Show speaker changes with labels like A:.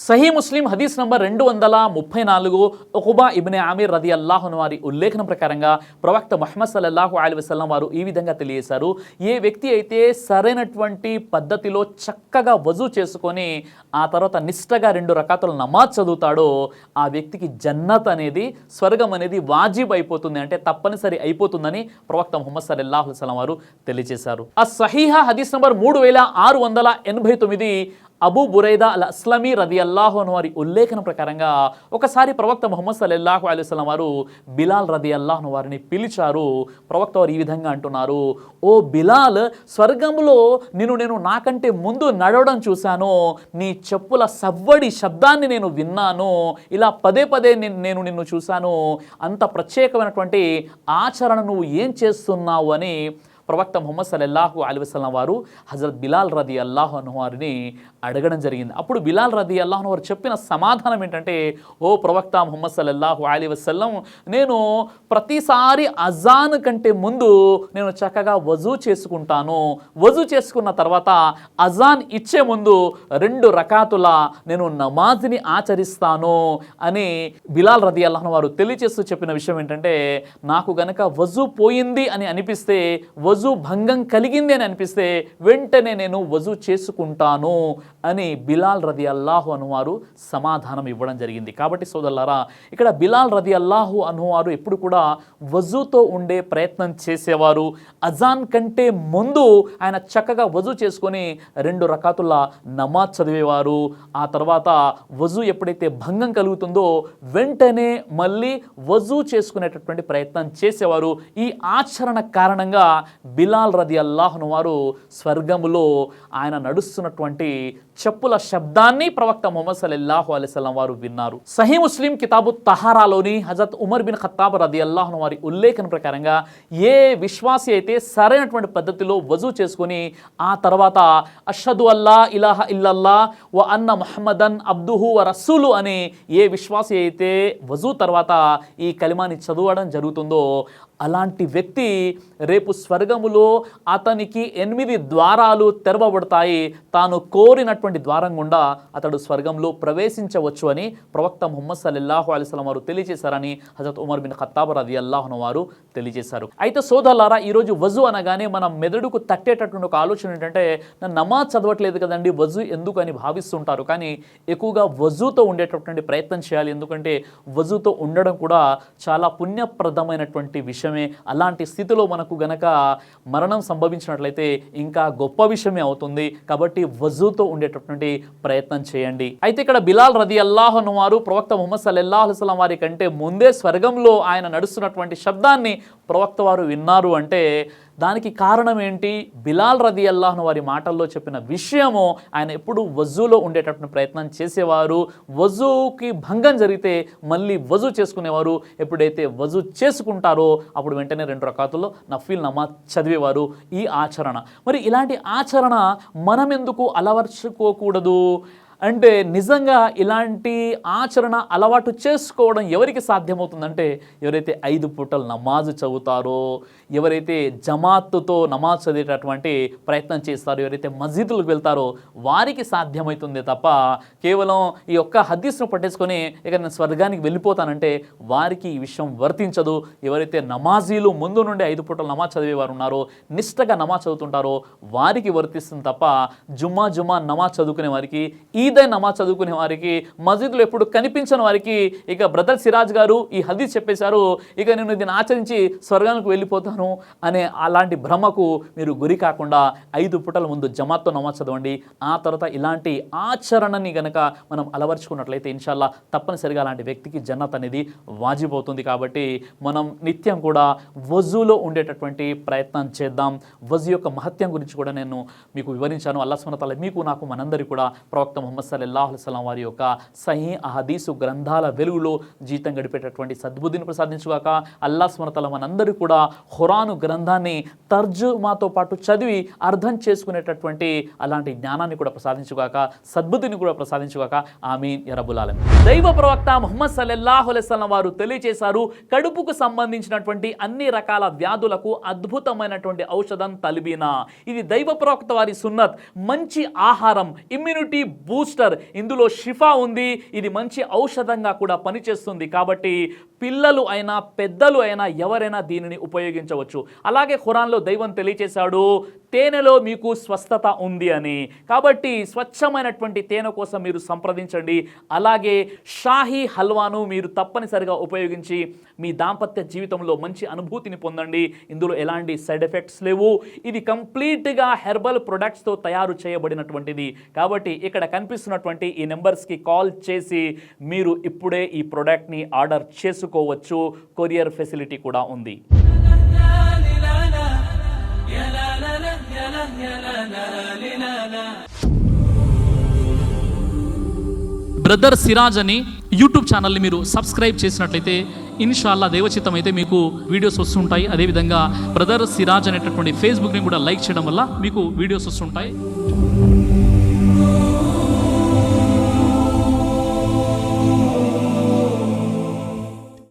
A: సహీ ముస్లిం హదీస్ number 234 ఉఖబా ఇబ్నే Aamir రదియల్లాహు అన్హు వారి ఉల్లేఖనం ప్రకారంగా ప్రవక్త ముహమ్మద్ సల్లల్లాహు అలైహి వసల్లం వారు ఈ విధంగా తెలియజేశారు. ఏ వ్యక్తి అయితే సరైనటువంటి పద్ధతిలో చక్కగా వజూ చేసుకొని ఆ తర్వాత నిష్టగా 2 రకాతుల నమాజ్ చదువుతాడో ఆ వ్యక్తికి జన్నత్ అనేది, స్వర్గం అనేది వాజిబ్ అయిపోతుంది, అంటే తప్పనిసరి అయిపోతుందని ప్రవక్త ముహమ్మద్ సల్లల్లాహు అలైహి వసల్లం వారు తెలియజేశారు. ఆ సహీహా హదీస్ నంబర్ 3689 అబూ బురైదా అల్ అస్లమీ రదియల్లాహు అన్హు వారి ఉల్లేఖన ప్రకారంగా ఒకసారి ప్రవక్త ముహమ్మద్ సల్లల్లాహు అలైహి వసల్లం వారు బిలాల్ రదియల్లాహు అన్హు వారిని పిలిచారు. ప్రవక్త వారు ఈ విధంగా అంటున్నారు, ఓ బిలాల్, స్వర్గంలో నేను నాకంటే ముందు నడవడం చూశాను, నీ చెప్పుల సవ్వడి శబ్దాన్ని నేను విన్నాను, ఇలా పదే పదే నేను నిన్ను చూశాను, అంత ప్రత్యేకమైనటువంటి ఆచరణ నువ్వు ఏం చేస్తున్నావు అని ప్రవక్త ముహమ్మద్ సల్లల్లాహు అలైహి వసల్లం వారు హజరత్ బిలాల్ రదియల్లాహు అన్హు వారిని అడగడం జరిగింది. అప్పుడు బిలాల్ రదియల్లాహు అన్హు వారు చెప్పిన సమాధానం ఏంటంటే, ఓ ప్రవక్త ముహమ్మద్ సల్లల్లాహు అలైహి వసల్లం, నేను ప్రతిసారి అజాన్ కంటే ముందు నేను చక్కగా వజూ చేసుకుంటాను, వజూ చేసుకున్న తర్వాత అజాన్ ఇచ్చే ముందు 2 రకాతుల నేను నమాజ్ని ఆచరిస్తాను అని బిలాల్ రదియల్లాహు అన్హు వారు తెలియజేస్తూ చెప్పిన విషయం ఏంటంటే, నాకు గనక వజూ పోయింది అని అనిపిస్తే, వజూ భంగం కలిగింది అని అనిపిస్తే వెంటనే నేను వజూ చేసుకుంటాను అని బిలాల్ రదియల్లాహు అన్హు వారు సమాధానం ఇవ్వడం జరిగింది. కాబట్టి సోదరులారా, ఇక్కడ బిలాల్ రదియల్లాహు అన్హు వారు ఎప్పుడు కూడా వజూతో ఉండే ప్రయత్నం చేసేవారు. అజాన్ కంటే ముందు ఆయన చక్కగా వజూ చేసుకొని 2 రకాతుల నమాజ్ చదివేవారు. ఆ తర్వాత వజూ ఎప్పుడైతే భంగం కలుగుతుందో వెంటనే మళ్ళీ వజూ చేసుకునేటటువంటి ప్రయత్నం చేసేవారు. ఈ ఆచరణ కారణంగా బిలాల్ రదియల్లాహు అన్హు వారు స్వర్గములో ఆయన నడుస్తున్నటువంటి చెప్పుల శబ్దాన్ని ప్రవక్త ముహమ్మద్ సల్లల్లాహు అలైహి వసల్లం వారు విన్నారు. సహీ ముస్లిం కితాబు తహారాలోని హజరత్ ఉమర్ బిన్ ఖత్తాబ్ రదియల్లాహు అన్హు వారి ఉల్లేఖన ప్రకారంగా ఏ విశ్వాసి అయితే సరైనటువంటి పద్ధతిలో వజూ చేసుకొని ఆ తర్వాత అష్హదు అల్లా ఇలాహ ఇల్లల్లా వ అన్న ముహమ్మదన్ అబ్దుహు వ రసూలు అని ఏ విశ్వాసి అయితే వజూ తర్వాత ఈ కలిమాని చదవడం జరుగుతుందో అలాంటి వ్యక్తి రేపు స్వర్గములో అతనికి 8 ద్వారాలు తెరవబడతాయి, తాను కోరినటువంటి ద్వారం గుండా అతడు స్వర్గంలో ప్రవేశించవచ్చు అని ప్రవక్త ముహమ్మద్ సల్లల్లాహు అలైహి వసల్లం వారు తెలియజేశారని హజరత్ ఉమర్ బిన్ ఖత్తాబ్ రదియల్లాహు అన్హు వారు తెలియజేశారు. అయితే సోదరులారా, ఈరోజు వజూ అనగానే మన మెదడుకు తట్టేటటువంటి ఒక ఆలోచన ఏంటంటే, నమాజ్ చదవట్లేదు కదండి, వజూ ఎందుకు అని భావిస్తుంటారు. కానీ ఎక్కువగా వజూతో ఉండేటటువంటి ప్రయత్నం చేయాలి. ఎందుకంటే వజూతో ఉండడం కూడా చాలా పుణ్యప్రదమైనటువంటి విషయమే. అలాంటి స్థితిలో మనకు గనక మరణం సంభవించినట్లయితే ఇంకా గొప్ప విషయమే అవుతుంది. కాబట్టి వజూతో ఉండేటటువంటి ప్రయత్నం చేయండి. అయితే ఇక్కడ బిలాల్ రదియల్లాహు అన్హు వారు ప్రవక్త ముహమ్మద్ సల్లల్లాహు అలైహి వసల్లం వారి కంటే ముందే స్వర్గంలో ఆయన నడుస్తున్నటువంటి శబ్దాన్ని ప్రవక్త వారు విన్నారు అంటే దానికి కారణం ఏంటి? బిలాల్ రదియల్లాహు అన్హు వారి మాటల్లో చెప్పిన విషయము, ఆయన ఎప్పుడు వజూలో ఉండేటటువంటి ప్రయత్నం చేసేవారు. వజూకి భంగం జరిగితే మళ్ళీ వజూ చేసుకునేవారు. ఎప్పుడైతే వజూ చేసుకుంటారో అప్పుడు వెంటనే 2 రకాతుల్లో నఫీల్ నమాజ్ చదివేవారు. ఈ ఆచరణ, మరి ఇలాంటి ఆచరణ మనం ఎందుకు అలవర్చుకోకూడదు అంటే, నిజంగా ఇలాంటి ఆచరణ అలవాటు చేసుకోవడం ఎవరికి సాధ్యమవుతుందంటే, ఎవరైతే 5 పూటలు నమాజు చదువుతారో, ఎవరైతే జమాత్తుతో నమాజ్ చదివేటటువంటి ప్రయత్నం చేస్తారో, ఎవరైతే మస్జిద్లకు వెళ్తారో వారికి సాధ్యమవుతుంది తప్ప కేవలం ఈ ఒక్క హదీస్ను పట్టేసుకొని ఇక నేను స్వర్గానికి వెళ్ళిపోతానంటే వారికి ఈ విషయం వర్తించదు. ఎవరైతే నమాజీలు ముందు నుండి 5 పూటలు నమాజ్ చదివేవారు ఉన్నారో, నిష్టగా నమాజ్ చదువుతుంటారో వారికి వర్తిస్తుంది తప్ప జుమ్మా నమాజ్ చదువుకునే వారికి, ఈదైన్ నమాజ్ చదువుకునే వారికి, మస్జిద్లో ఎప్పుడు కనిపించని వారికి ఇక బ్రదర్ సిరాజ్ గారు ఈ హదీస్ చెప్పేశారు, ఇక నేను దీన్ని ఆచరించి స్వర్గానికి వెళ్ళిపోతాను అనే అలాంటి భ్రమకు మీరు గురి కాకుండా 5 పూటల ముందు జమాత్తో నమాజ్ చదవండి. ఆ తర్వాత ఇలాంటి ఆచరణని గనక మనం అలవర్చుకున్నట్లయితే ఇన్షాల్లా తప్పనిసరిగా అలాంటి వ్యక్తికి జన్నత్ అనేది వాజిబ్ అవుతుంది. కాబట్టి మనం నిత్యం కూడా వజూలో ఉండేటటువంటి ప్రయత్నం చేద్దాం. వజూ యొక్క మహత్యం గురించి కూడా నేను మీకు వివరించాను. అల్లాహ్ సుబ్హానహు వ తఆలా మీకు నాకు మనందరికీ కూడా ప్రవక్త ముహమ్మద్ సల్లల్లాహు అలైహి వసల్లం వారి యొక్క సహీ అహదీసు గ్రంథాల వెలుగులో జీవితం గడిపేటటువంటి సద్బుద్ధిని ప్రసాదించుగాక. అల్లాహ్ సుబ్హానహు వ తఆలా మనందరూ కూడా ఖురాను గ్రంథాన్ని తర్జుమాతో పాటు చదివి అర్థం చేసుకునేటటువంటి అలాంటి జ్ఞానాన్ని కూడా ప్రసాదించుగాక, సద్బుద్ధిని కూడా ప్రసాదించుగాక. ఆమీన్ యా రబ్బుల్ ఆలమీన్. దైవ ప్రవక్త ముహమ్మద్ సల్లల్లాహు అలైహి వసల్లం వారు తెలియజేశారు, కడుపుకు సంబంధించినటువంటి అన్ని రకాల వ్యాధులకు అద్భుతమైనటువంటి ఔషధం తల్బీనా. ఇది దైవ ప్రవక్త వారి సున్నత్. మంచి ఆహారం ఇమ్యూనిటీ బూస్ట్ బూస్టర్, ఇందులో షిఫా ఉంది, ఇది మంచి ఔషధంగా కూడా పనిచేస్తుంది. కాబట్టి పిల్లలు అయినా పెద్దలు అయినా ఎవరైనా దీనిని ఉపయోగించవచ్చు. అలాగే ఖురాన్లో దైవం తెలియచేశాడు, తేనెలో మీకు స్వస్థత ఉంది అని. కాబట్టి స్వచ్ఛమైనటువంటి తేనె కోసం మీరు సంప్రదించండి. అలాగే షాహీ హల్వాను మీరు తప్పనిసరిగా ఉపయోగించి మీ దాంపత్య జీవితంలో మంచి అనుభూతిని పొందండి. ఇందులో ఎలాంటి సైడ్ ఎఫెక్ట్స్ లేవు. ఇది కంప్లీట్గా హెర్బల్ ప్రొడక్ట్స్తో తయారు చేయబడినటువంటిది. కాబట్టి ఇక్కడ కనిపిస్తున్నటువంటి ఈ నెంబర్స్కి కాల్ చేసి మీరు ఇప్పుడే ఈ ప్రోడక్ట్ని ఆర్డర్ చేసుకోవచ్చు. కొరియర్ ఫెసిలిటీ కూడా ఉంది. బ్రదర్ సిరాజ్ అని యూట్యూబ్ ఛానల్ని మీరు సబ్స్క్రైబ్ చేసినట్లయితే ఇన్షాల్లా దేవచిత్తం అయితే మీకు వీడియోస్ వస్తుంటాయి. అదేవిధంగా బ్రదర్ సిరాజ్ అనేటటువంటి ఫేస్బుక్ని కూడా లైక్ చేయడం వల్ల మీకు వీడియోస్ వస్తుంటాయి.